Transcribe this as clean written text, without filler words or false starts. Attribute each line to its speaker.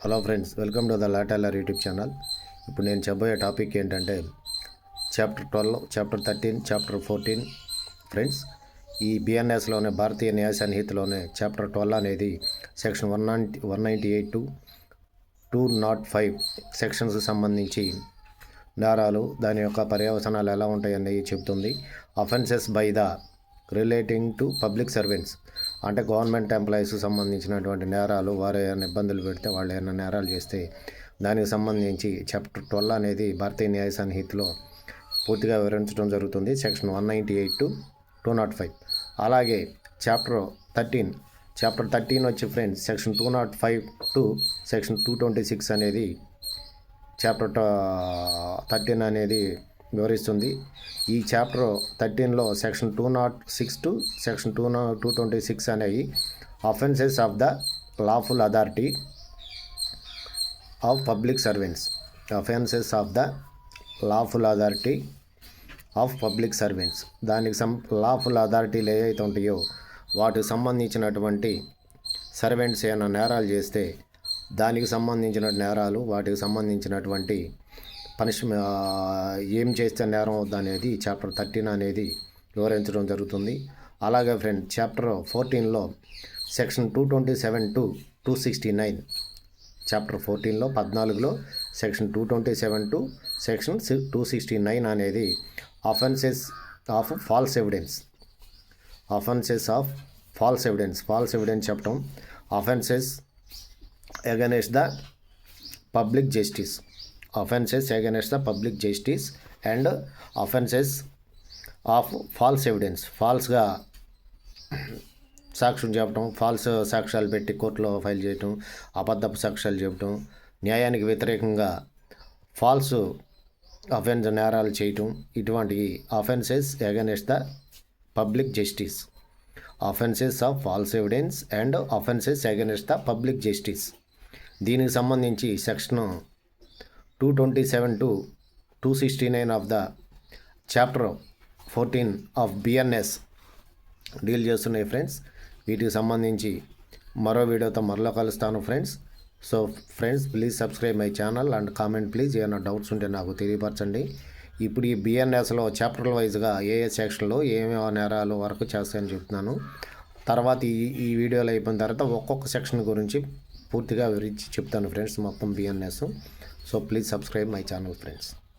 Speaker 1: Hello friends, welcome to the లాటెల్లర్ YouTube channel. ఇప్పుడు నేను చెప్పబోయే టాపిక్ ఏంటంటే చాప్టర్ 12, చాప్టర్ 13, చాప్టర్ 14. ఫ్రెండ్స్, ఈ బిఎన్ఎస్లోనే భారతీయ న్యాయ సంహితలోనే చాప్టర్ 12 అనేది సెక్షన్ 198 టు 205 సెక్షన్స్ సంబంధించి నేరాలు, దాని యొక్క పర్యవసనాలు ఎలా ఉంటాయని చెబుతుంది. Offences by the relating to public servants అంటే గవర్నమెంట్ ఎంప్లాయీస్ సంబంధించినటువంటి నేరాలు, వారు ఏమైనా ఇబ్బందులు పెడితే, వాళ్ళు ఏమైనా నేరాలు చేస్తే దానికి సంబంధించి చాప్టర్ 12 అనేది భారతీయ న్యాయ సంహితలో పూర్తిగా వివరించడం జరుగుతుంది. Section 198 to 205. అలాగే చాప్టర్ 13 వచ్చి ఫ్రెండ్స్ సెక్షన్ 205 టు సెక్షన్ 226 అనేది చాప్టర్ 13 అనేది వివరిస్తుంది. ఈ చాప్టర్ 13లో సెక్షన్ 206 టు సెక్షన్ 226 అనేవి offences of the lawful authority of public servants. Offences of the lawful authority of public servants. దానికి లాఫుల్ అథారిటీలు ఏవైతే ఉంటాయో వాటికి సంబంధించినటువంటి సర్వెంట్స్ ఏమైనా నేరాలు చేస్తే దానికి సంబంధించిన నేరాలు, వాటికి సంబంధించినటువంటి ఏం చేస్తే నేరం అవుద్ది అనేది చాప్టర్ 13 అనేది వివరించడం జరుగుతుంది. అలాగే ఫ్రెండ్, చాప్టర్ 14లో సెక్షన్ 227 టు 269. చాప్టర్ 14లో 14లో సెక్షన్ 227 టు సెక్షన్ 269 అనేది offences of false evidence. Offences of false evidence. False evidence చెప్పడం offences against the public justice. offenses against the public justice and offenses of false evidence. ఫాల్స్గా సాక్ష్యం చెప్పడం, falls సాక్ష్యాలు పెట్టి కోర్టులో file చేయటం, అబద్ధపు సాక్ష్యాలు చెప్పడం, న్యాయానికి వ్యతిరేకంగా ఫాల్స్ నేరాలు చేయటం, ఇటువంటి offences against the public justice. Offences of false evidence and offences against the public justice. దీనికి సంబంధించి section 227 to 269 of the chapter 14 of BNS deal చేస్తున్నాయి ఫ్రెండ్స్. వీటికి సంబంధించి మరో వీడియోతో మరలో కలుస్తాను friends. So friends, please subscribe my channel and comment please. ఏమైనా doubts ఉంటే నాకు తెలియపరచండి. ఇప్పుడు ఈ బిఎన్ఎస్లో చాప్టర్ వైజ్గా ఏ సెక్షన్లో ఏమేమి నేరాలు వరకు చేస్తాయని చెప్తున్నాను. తర్వాత ఈ వీడియోలో అయిపోయిన తర్వాత ఒక్కొక్క సెక్షన్ గురించి పూర్తిగా వివరించి చెప్తాను ఫ్రెండ్స్, మొత్తం BNS. So please subscribe my channel friends.